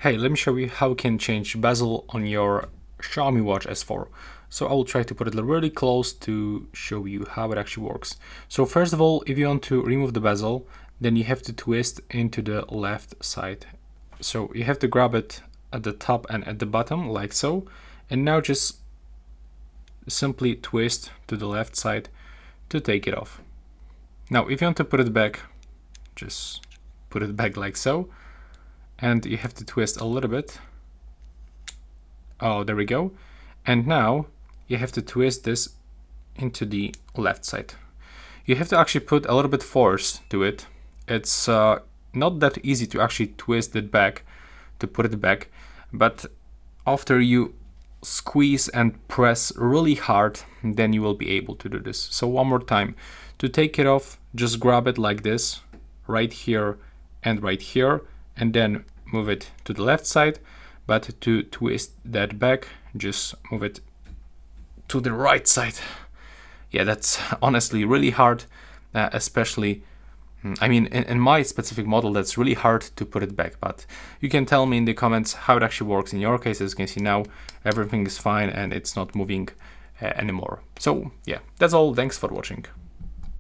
Hey, let me show you how you can change bezel on your Xiaomi Watch S4. So I will try to put it really close to show you how it actually works. So first of all, if you want to remove the bezel, then you have to twist into the left side. So you have to grab it at the top and at the bottom like so. And now just simply twist to the left side to take it off. Now, if you want to put it back, just put it back like so. And you have to twist a little bit. Oh, there we go. And now you have to twist this into the left side. You have to actually put a little bit force to it. It's not that easy to actually twist it back, to put it back, but after you squeeze and press really hard, then you will be able to do this. So one more time. To take it off, just grab it like this, right here and right here, and then move it to the left side. But to twist that back, just move it to the right side. Yeah, that's honestly really hard, especially, I mean, in my specific model, that's really hard to put it back. But you can tell me in the comments how it actually works in your case. As you can see now, everything is fine and it's not moving anymore. So yeah, that's all. Thanks for watching.